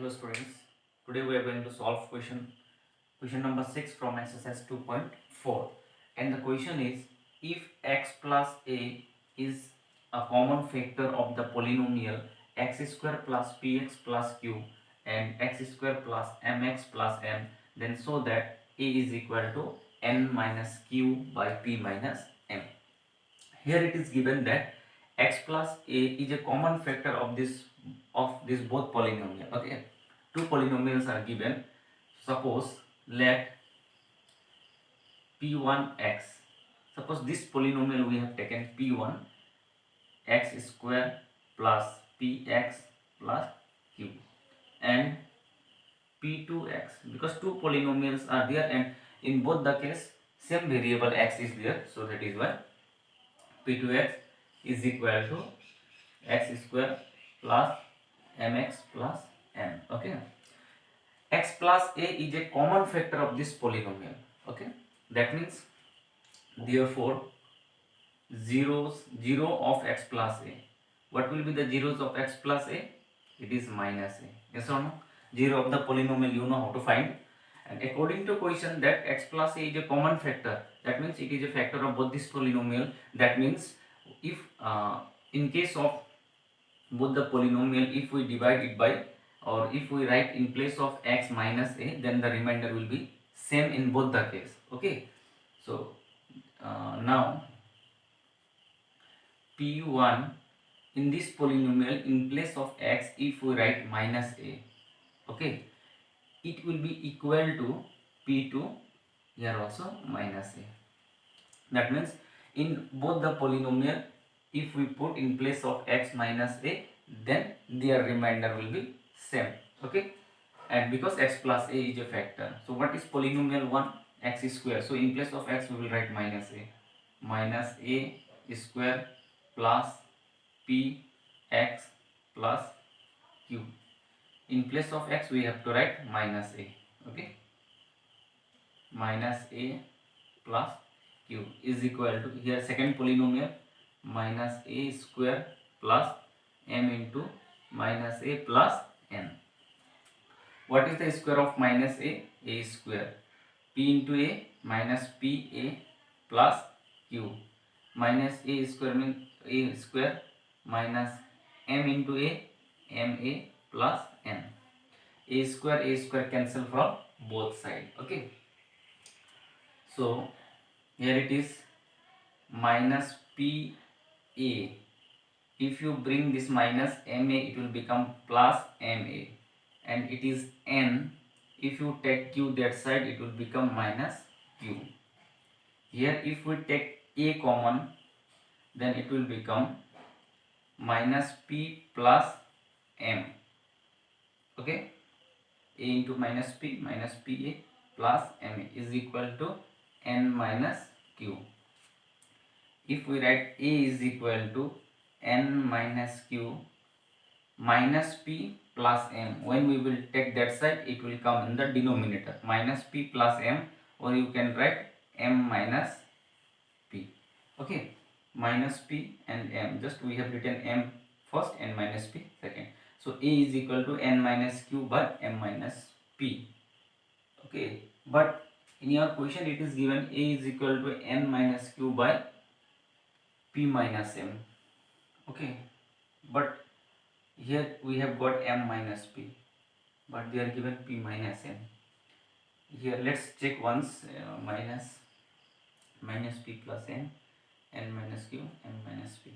Hello students, today we are going to solve question number 6 from exercise 2.4, and the question is, if x plus a is a common factor of the polynomial x square plus px plus q and x square plus mx plus m, then show that a is equal to n minus q by p minus m. Here it is given that x plus a is a common factor of this both polynomial. Okay, two polynomials are given. Suppose let p1x. Suppose this polynomial we have taken p1 x square plus px plus q and p2x, because two polynomials are there and in both the case same variable x is there, so that is why p2x is equal to x square plus mx plus m. Okay, x plus a is a common factor of this polynomial. Okay, that means therefore zero of x plus a, what will be the zeros of x plus a? It is minus a. Yes or no? Zero of the polynomial you know how to find, and according to question that x plus a is a common factor, that means it is a factor of both this polynomial. That means if in case of both the polynomial, if we divide it by, or if we write in place of x minus a, then the remainder will be same in both the case. Okay, so now p1 in this polynomial, in place of x if we write minus a, okay, it will be equal to p2, here also minus a. That means in both the polynomial, if we put in place of x minus a, then their remainder will be same. Okay, and because x plus a is a factor, so what is polynomial 1? X square. So in place of x we will write minus a square plus p x plus q. In place of x we have to write minus a. Okay, minus a plus q is equal to, here second polynomial, minus a square plus m into minus a plus n. What is the square of minus a? A square. P into a minus p a plus q. Minus a square means a square minus m into a m a plus n. A square cancel from both sides. Okay, so here it is minus p a. If you bring this minus ma, it will become plus ma, and it is n. If you take q that side, it will become minus q. Here if we take a common, then it will become minus p plus m. Okay, a into minus p a plus m is equal to n minus q. If we write a is equal to n minus q minus p plus m, when we will take that side, it will come in the denominator, minus p plus m, or you can write m minus p. Okay, minus p and m, just we have written m first and minus p second. So a is equal to n minus q by m minus p. Okay, but in your question it is given a is equal to n minus q by p minus m. Okay, but here we have got m minus p, but they are given p minus m. Here let's check once, minus p plus n minus q, m minus p.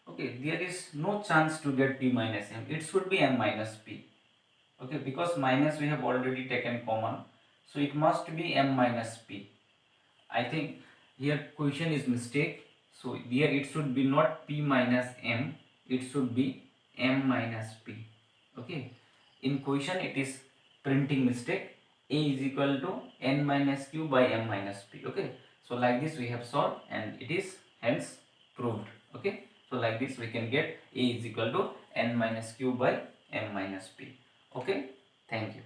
Okay, there is no chance to get p minus m, it should be m minus p. Okay, because minus we have already taken common, so it must be m minus p. I think here question is mistake, so here it should be not p minus m, it should be m minus p. Okay, in question it is printing mistake, a is equal to n minus q by m minus p. Okay, so like this we have solved and it is hence proved. Okay, so like this we can get a is equal to n minus q by m minus p. Okay, thank you.